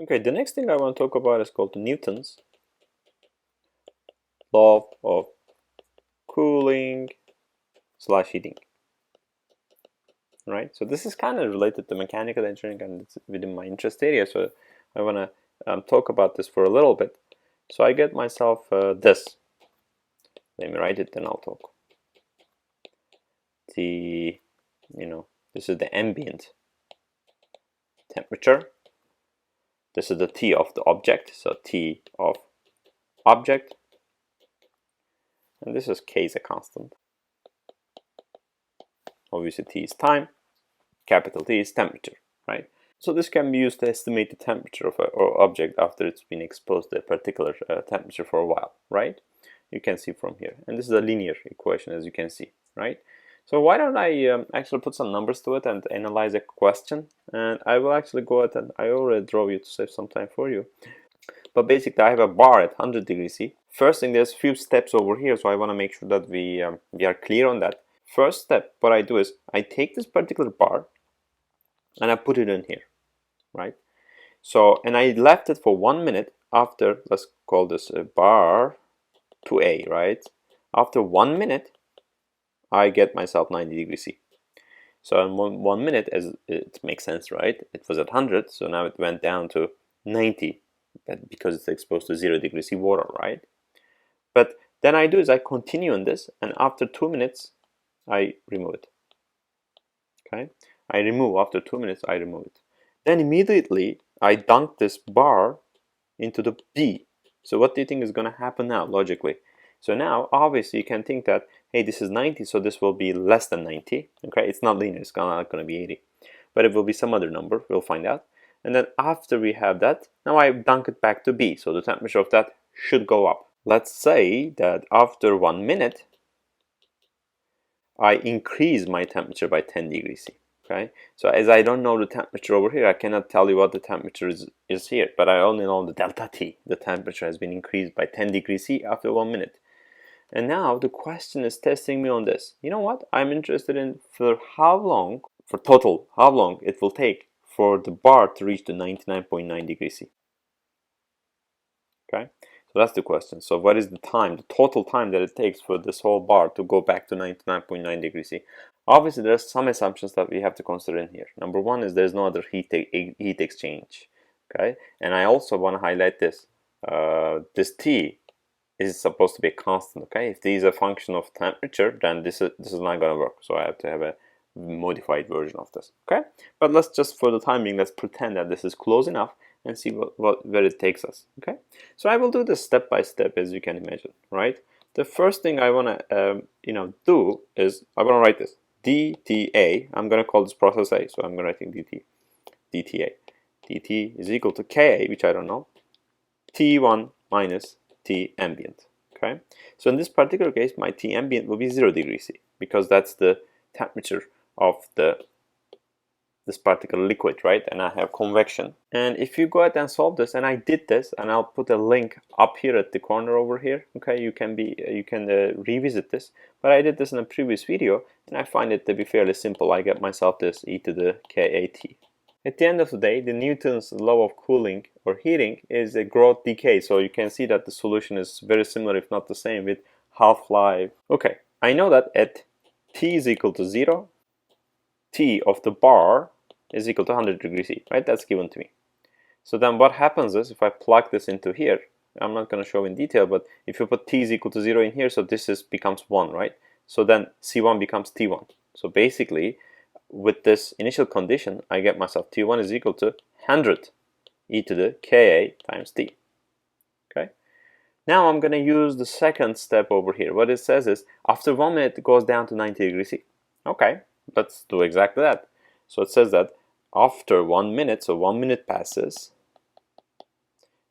Okay, the next thing I want to talk about is called Newton's law of cooling / heating. Right, so this is kind of related to mechanical engineering and it's within my interest area, so I want to talk about this for a little bit. So I get myself this. Let me write it, then I'll talk. This is the ambient temperature. This is the T of the object, so T of object. And this is K is a constant. Obviously T is time, capital T is temperature, right? So this can be used to estimate the temperature of an object after it's been exposed to a particular temperature for a while, right? You can see from here. And this is a linear equation, as you can see, right? So why don't I actually put some numbers to it and analyze a question. And I will actually go ahead and I already draw you to save some time for you. But basically I have a bar at 100 degrees C. First thing, there's a few steps over here, so I want to make sure that we are clear on that. First step, what I do is I take this particular bar and I put it in here, right? So, and I left it for 1 minute after, let's call this a bar 2A, right? After 1 minute, I get myself 90 degrees C. So in one minute, as it makes sense, right? It was at 100, so now it went down to 90, because it's exposed to 0 degrees C water, right? But then I do is I continue on this, and after 2 minutes, I remove it. Okay, I remove after 2 minutes. I remove it. Then immediately I dunk this bar into the B. So what do you think is going to happen now logically? So now obviously you can think that, hey, this is 90, so this will be less than 90. Okay, it's not linear, it's not going to be 80, but it will be some other number. We'll find out. And then after we have that, now I dunk it back to B, so the temperature of that should go up. Let's say that after 1 minute I increase my temperature by 10 degrees C. Okay, so as I don't know the temperature over here, I cannot tell you what the temperature is here, but I only know the delta T. The temperature has been increased by 10 degrees C after 1 minute. And now the question is testing me on this. You know what? I'm interested in for how long, for total, how long it will take for the bar to reach the 99.9 degrees C. Okay, so that's the question. So what is the time, the total time that it takes for this whole bar to go back to 99.9 degrees C? Obviously, there are some assumptions that we have to consider in here. Number one is there's no other heat exchange. Okay, and I also want to highlight this. This T is supposed to be a constant. Okay, if T is a function of temperature, then this is not going to work. So I have to have a modified version of this. Okay, but let's just, for the time being, let's pretend that this is close enough and see where it takes us. Okay, so I will do this step by step, as you can imagine, right? The first thing I want to do is I want to write this dTA. I'm going to call this process A, so I'm going to write dTA. dt is equal to Ka, which I don't know, T1 minus T ambient. Okay, so in this particular case, my T ambient will be 0 degrees C, because that's the temperature of this particular liquid, right? And I have convection. And if you go ahead and solve this, and I did this, and I'll put a link up here at the corner over here. Okay, you can revisit this. But I did this in a previous video, and I find it to be fairly simple. I get myself this e to the KAT. At the end of the day, the Newton's law of cooling or heating is a growth decay. So you can see that the solution is very similar, if not the same, with half-life. Okay, I know that at T is equal to 0, T of the bar is equal to 100 degrees C, right? That's given to me. So then what happens is, if I plug this into here, I'm not going to show in detail, but if you put T is equal to 0 in here, so this becomes 1, right? So then C1 becomes T1. So basically, with this initial condition, I get myself T1 is equal to 100 e to the Ka times T. Okay. Now I'm going to use the second step over here. What it says is, after 1 minute, it goes down to 90 degrees C. Okay, let's do exactly that. So it says that after 1 minute, so 1 minute passes,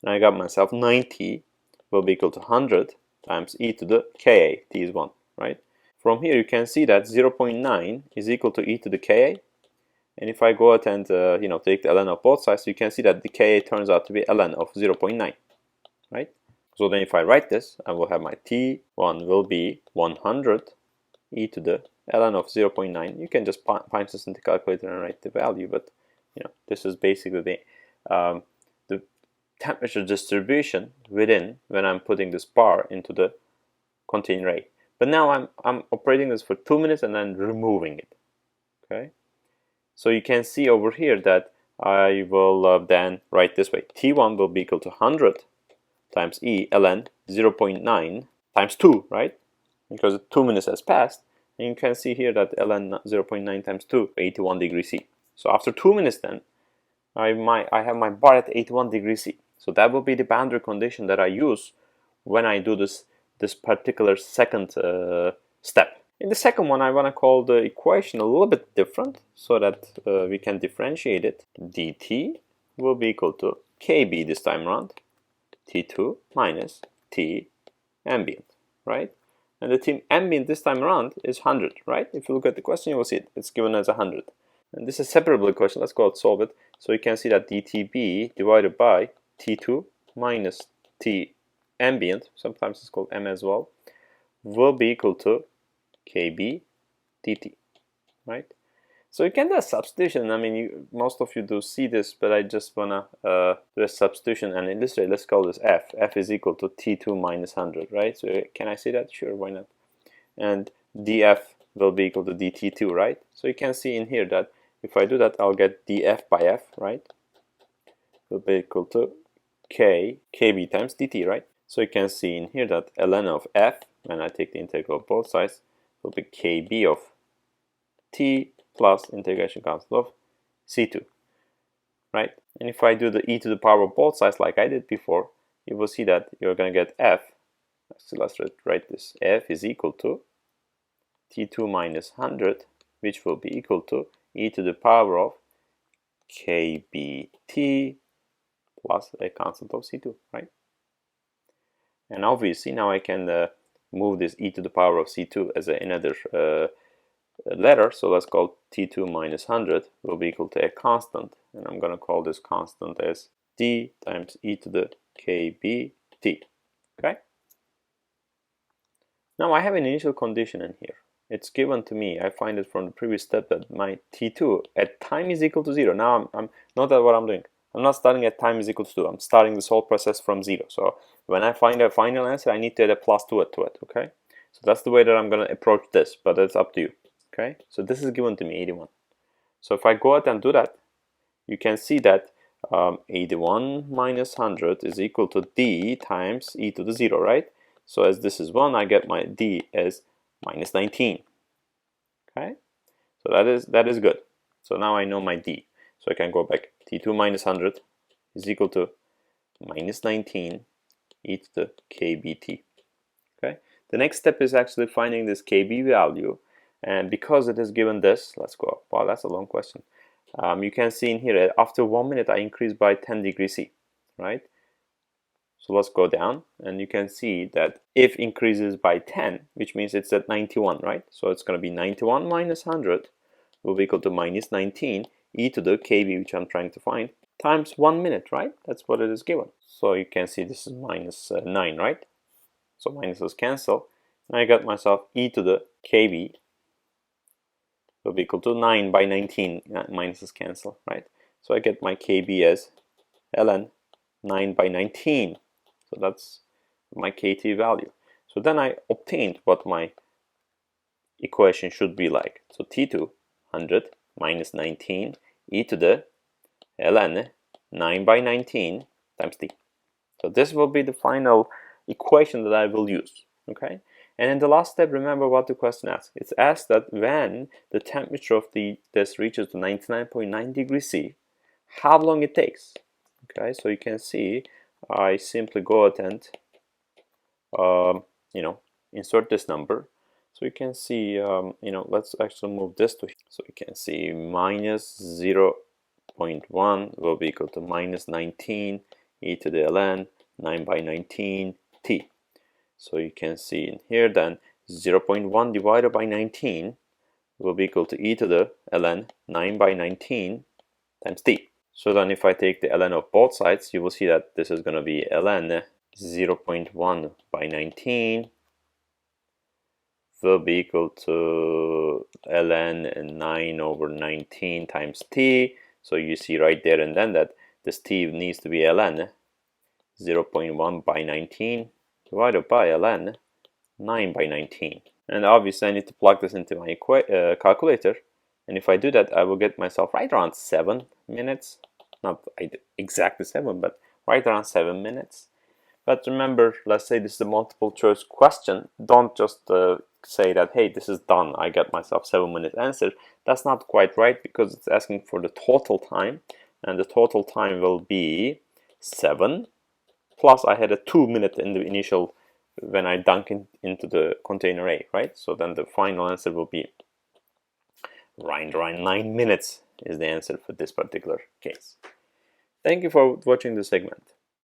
and I got myself 90 will be equal to 100 times e to the Ka, T is 1, right? From here you can see that 0.9 is equal to e to the Ka, and if I go ahead and take the ln of both sides, you can see that the Ka turns out to be ln of 0.9, right? So then if I write this, I will have my T1 will be 100 e to the ln of 0.9. You can just punch this in the calculator and write the value, but this is basically the temperature distribution within when I'm putting this bar into the continuing rate. But now I'm operating this for 2 minutes and then removing it. Okay, so you can see over here that I will then write this way: T1 will be equal to 100 times E ln 0.9 times 2, right? Because 2 minutes has passed, and you can see here that ln 0.9 times 2, 81 degrees C. So after 2 minutes then, I have my bar at 81 degrees C. So that will be the boundary condition that I use when I do this particular second step. In the second one, I want to call the equation a little bit different so that we can differentiate it. dt will be equal to kb this time around, T2 minus T ambient, right? And the T ambient this time around is 100, right? If you look at the question, you will see it's given as 100. And this is a separable equation. Let's go and solve it. So you can see that dTb divided by T2 minus T ambient, sometimes it's called M as well, will be equal to Kb dt, right? So you can do a substitution. I mean, most of you do see this, but I just wanna do a substitution and illustrate. Let's call this f. F is equal to T2 minus 100, right? So can I say that? Sure, why not? And df will be equal to dt2, right? So you can see in here that if I do that, I'll get df by f, right? Will be equal to kb times dt, right? So you can see in here that ln of f, when I take the integral of both sides, will be kb of t plus integration constant of c2, right? And if I do the e to the power of both sides like I did before, you will see that you're going to get f. So let's write this. F is equal to T2 minus 100, which will be equal to e to the power of kbt plus a constant of c2, right? And obviously now I can move this e to the power of c2 as another letter, so let's call T2 minus 100 will be equal to a constant, and I'm going to call this constant as d times e to the kbt, okay? Now I have an initial condition in here. It's given to me. I find it from the previous step that my T2 at time is equal to 0. Now I'm not that what I'm doing. I'm not starting at time is equal to 2. I'm starting this whole process from 0. So when I find a final answer, I need to add a plus 2 to it, okay? So that's the way that I'm going to approach this, but it's up to you. Okay, so this is given to me, 81. So if I go ahead and do that, you can see that 81 minus 100 is equal to d times e to the 0, right? So as this is 1, I get my d as minus 19. Okay, so that is good. So now I know my d. So I can go back. T2 minus 100 is equal to minus 19 e to the kbt. Okay, the next step is actually finding this kb value. And because it is given this, let's go up. Wow, that's a long question. You can see in here, after 1 minute, I increase by 10 degrees C, right? So let's go down, and you can see that if increases by 10, which means it's at 91, right? So it's going to be 91 minus 100 will be equal to minus 19 e to the kb, which I'm trying to find, times 1 minute, right? That's what it is given. So you can see this is minus 9, right? So minuses cancel. And I got myself e to the kb will be equal to 9 by 19, minuses cancel, right? So I get my kb as ln 9 by 19. So that's my kt value. So then I obtained what my equation should be like. So T2, 100 minus 19 e to the ln 9 by 19 times t. So this will be the final equation that I will use, okay? And in the last step, remember what the question asks. It's asked that when the temperature of this reaches to 99.9 degrees C, how long it takes. Okay, so you can see I simply go ahead and insert this number. So you can see let's actually move this to here. So you can see minus 0.1 will be equal to minus 19 e to the ln 9 by 19 t. So you can see in here then 0.1 divided by 19 will be equal to e to the ln 9 by 19 times t. So then if I take the ln of both sides, you will see that this is going to be ln 0.1 by 19 will be equal to ln 9 over 19 times t. So you see right there and then that this t needs to be ln 0.1 by 19 divided by ln 9 by 19. And obviously I need to plug this into my calculator, and if I do that I will get myself right around 7 minutes, not exactly 7, but right around 7 minutes. But remember, let's say this is a multiple choice question, don't just say that, hey, this is done, I got myself 7-minute answer. That's not quite right, because it's asking for the total time, and the total time will be 7 plus I had a 2-minute in the initial when I dunk into the container A, right? So then the final answer will be around 9 minutes is the answer for this particular case. Thank you for watching the segment.